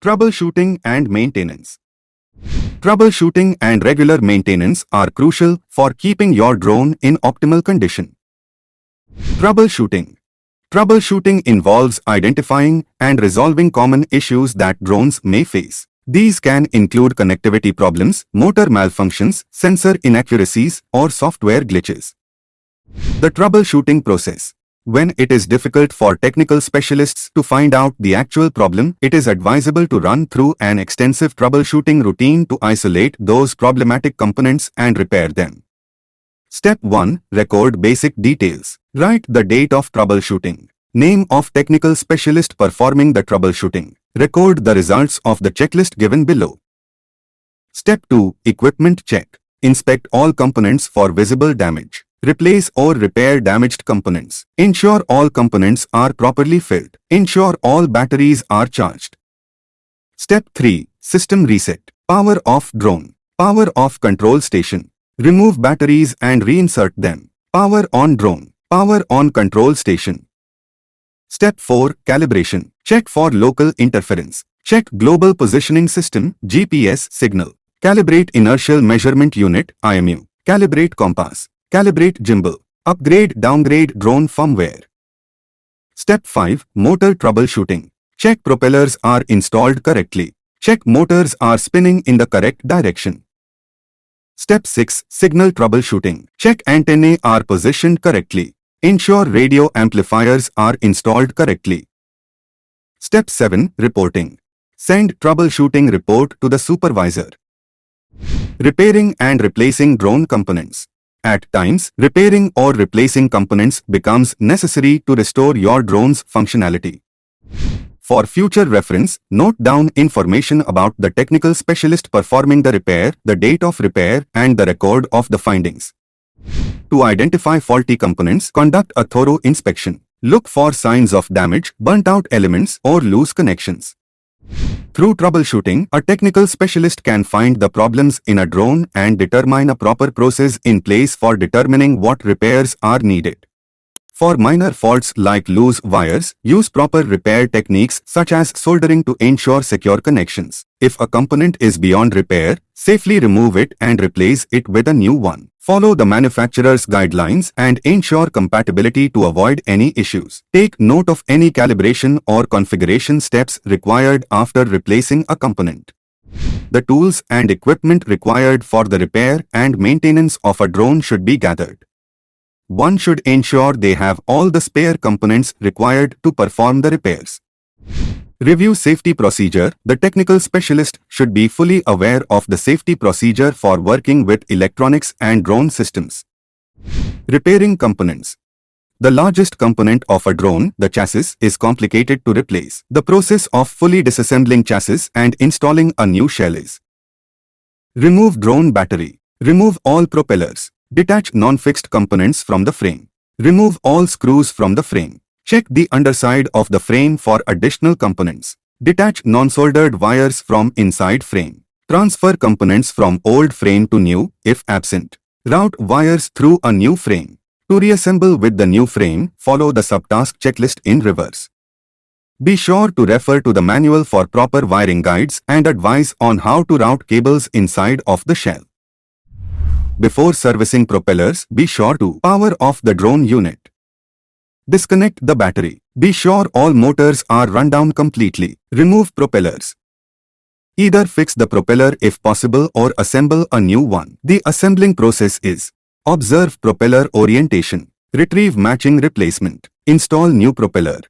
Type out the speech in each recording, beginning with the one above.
Troubleshooting and maintenance. Troubleshooting and regular maintenance are crucial for keeping your drone in optimal condition. Troubleshooting. Troubleshooting involves identifying and resolving common issues that drones may face. These can include connectivity problems, motor malfunctions, sensor inaccuracies, or software glitches. The troubleshooting process. When it is difficult for technical specialists to find out the actual problem, it is advisable to run through an extensive troubleshooting routine to isolate those problematic components and repair them. Step 1. Record basic details. Write the date of troubleshooting. Name of technical specialist performing the troubleshooting. Record the results of the checklist given below. Step 2. Equipment check. Inspect all components for visible damage. Replace or repair damaged components. Ensure all components are properly filled. Ensure all batteries are charged. Step 3. System reset. Power off drone. Power off control station. Remove batteries and reinsert them. Power on drone. Power on control station. Step 4. Calibration. Check for local interference. Check global positioning system (GPS) signal. Calibrate inertial measurement unit (IMU). Calibrate compass. Calibrate gimbal. Upgrade/downgrade drone firmware. Step 5. Motor troubleshooting. Check propellers are installed correctly. Check motors are spinning in the correct direction. Step 6. Signal troubleshooting. Check antennae are positioned correctly. Ensure radio amplifiers are installed correctly. Step 7. Reporting. Send troubleshooting report to the supervisor. Repairing and replacing drone components. At times, repairing or replacing components becomes necessary to restore your drone's functionality. For future reference, note down information about the technical specialist performing the repair, the date of repair, and the record of the findings. To identify faulty components, conduct a thorough inspection. Look for signs of damage, burnt-out elements, or loose connections. Through troubleshooting, a technical specialist can find the problems in a drone and determine a proper process in place for determining what repairs are needed. For minor faults like loose wires, use proper repair techniques such as soldering to ensure secure connections. If a component is beyond repair, safely remove it and replace it with a new one. Follow the manufacturer's guidelines and ensure compatibility to avoid any issues. Take note of any calibration or configuration steps required after replacing a component. The tools and equipment required for the repair and maintenance of a drone should be gathered. One should ensure they have all the spare components required to perform the repairs. Review safety procedure. The technical specialist should be fully aware of the safety procedure for working with electronics and drone systems. Repairing components. The largest component of a drone, the chassis, is complicated to replace. The process of fully disassembling chassis and installing a new shell is: remove drone battery. Remove all propellers. Detach non-fixed components from the frame. Remove all screws from the frame. Check the underside of the frame for additional components. Detach non-soldered wires from inside frame. Transfer components from old frame to new, if absent. Route wires through a new frame. To reassemble with the new frame, follow the subtask checklist in reverse. Be sure to refer to the manual for proper wiring guides and advice on how to route cables inside of the shell. Before servicing propellers, be sure to power off the drone unit. Disconnect the battery. Be sure all motors are run down completely. Remove propellers. Either fix the propeller if possible or assemble a new one. The assembling process is: observe propeller orientation. Retrieve matching replacement. Install new propeller.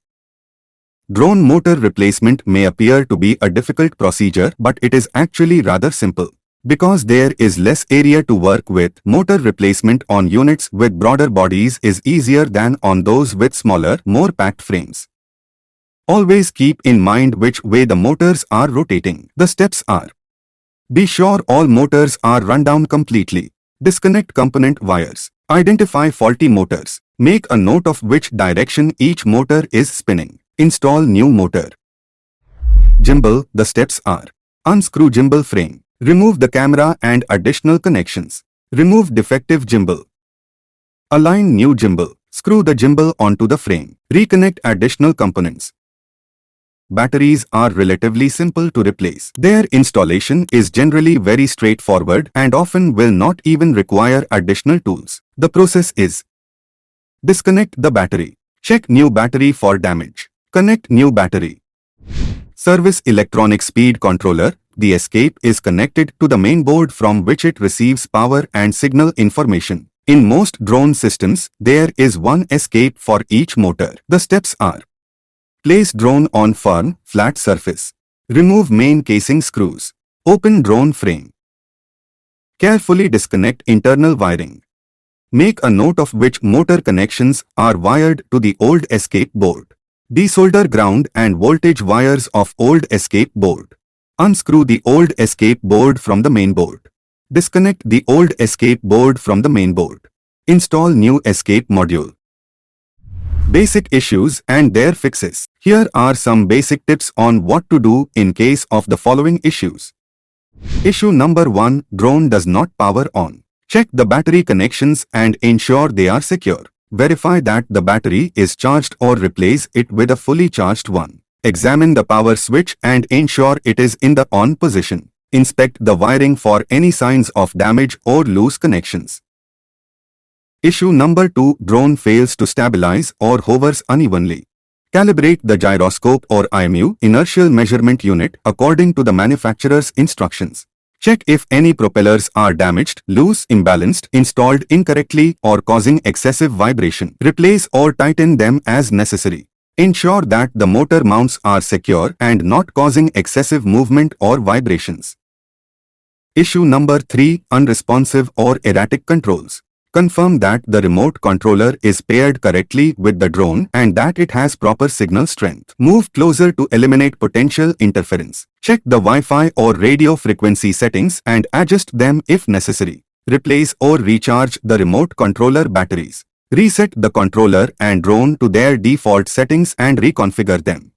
Drone motor replacement may appear to be a difficult procedure, but it is actually rather simple. Because there is less area to work with, motor replacement on units with broader bodies is easier than on those with smaller, more packed frames. Always keep in mind which way the motors are rotating. The steps are: be sure all motors are run down completely. Disconnect component wires. Identify faulty motors. Make a note of which direction each motor is spinning. Install new motor. Gimbal. The steps are: unscrew gimbal frame. Remove the camera and additional connections. Remove defective gimbal. Align new gimbal. Screw the gimbal onto the frame. Reconnect additional components. batteries are relatively simple to replace. Their installation is generally very straightforward and often will not even require additional tools. The process is: disconnect the battery. Check new battery for damage. Connect new battery. Service electronic speed controller. The escape is connected to the main board from which it receives power and signal information. In most drone systems, there is one escape for each motor. The steps are: place drone on firm, flat surface. Remove main casing screws. Open drone frame. Carefully disconnect internal wiring. Make a note of which motor connections are wired to the old escape board. Desolder ground and voltage wires of old escape board. Unscrew the old escape board from the main board. Disconnect the old escape board from the main board. Install new escape module. Basic issues and their fixes. Here are some basic tips on what to do in case of the following issues. Issue number 1. Drone does not power on. Check the battery connections and ensure they are secure. Verify that the battery is charged or replace it with a fully charged one. Examine the power switch and ensure it is in the on position. Inspect the wiring for any signs of damage or loose connections. Issue number 2. Drone fails to stabilize or hovers unevenly. Calibrate the gyroscope or IMU inertial measurement unit according to the manufacturer's instructions. Check if any propellers are damaged, loose, imbalanced, installed incorrectly, or causing excessive vibration. Replace or tighten them as necessary. Ensure that the motor mounts are secure and not causing excessive movement or vibrations. Issue number 3. Unresponsive or erratic controls. Confirm that the remote controller is paired correctly with the drone and that it has proper signal strength. Move closer to eliminate potential interference. Check the Wi-Fi or radio frequency settings and adjust them if necessary. Replace or recharge the remote controller batteries. Reset the controller and drone to their default settings and reconfigure them.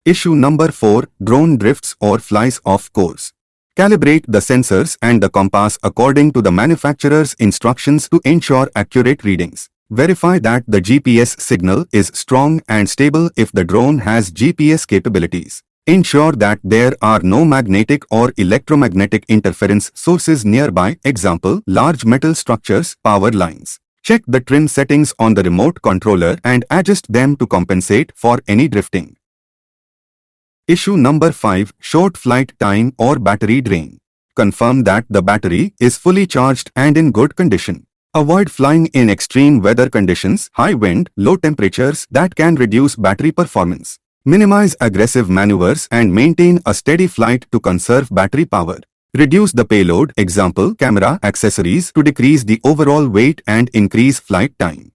Issue number 4. Drone drifts or flies off course. Calibrate the sensors and the compass according to the manufacturer's instructions to ensure accurate readings. Verify that the GPS signal is strong and stable if the drone has GPS capabilities. Ensure that there are no magnetic or electromagnetic interference sources nearby, example, large metal structures, power lines. Check the trim settings on the remote controller and adjust them to compensate for any drifting. Issue number 5. Short flight time or battery drain. Confirm that the battery is fully charged and in good condition. Avoid flying in extreme weather conditions, high wind, low temperatures that can reduce battery performance. Minimize aggressive maneuvers and maintain a steady flight to conserve battery power. Reduce the payload, example, camera accessories, to decrease the overall weight and increase flight time.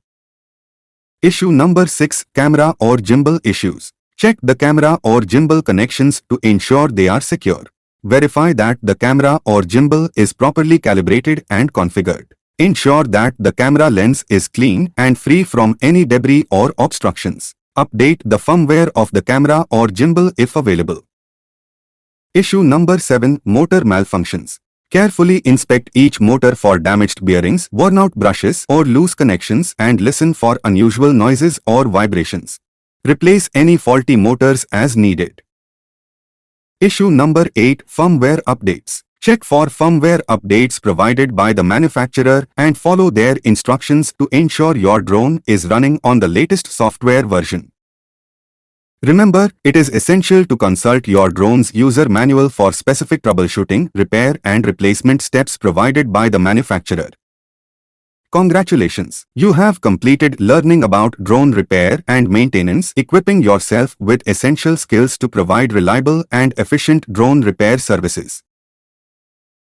Issue number 6. Camera or gimbal issues. Check the camera or gimbal connections to ensure they are secure. Verify that the camera or gimbal is properly calibrated and configured. Ensure that the camera lens is clean and free from any debris or obstructions. Update the firmware of the camera or gimbal if available. Issue number 7. Motor malfunctions. Carefully inspect each motor for damaged bearings, worn-out brushes, or loose connections and listen for unusual noises or vibrations. Replace any faulty motors as needed. Issue number 8. Firmware updates. Check for firmware updates provided by the manufacturer and follow their instructions to ensure your drone is running on the latest software version. Remember, it is essential to consult your drone's user manual for specific troubleshooting, repair and replacement steps provided by the manufacturer. Congratulations! You have completed learning about drone repair and maintenance, equipping yourself with essential skills to provide reliable and efficient drone repair services.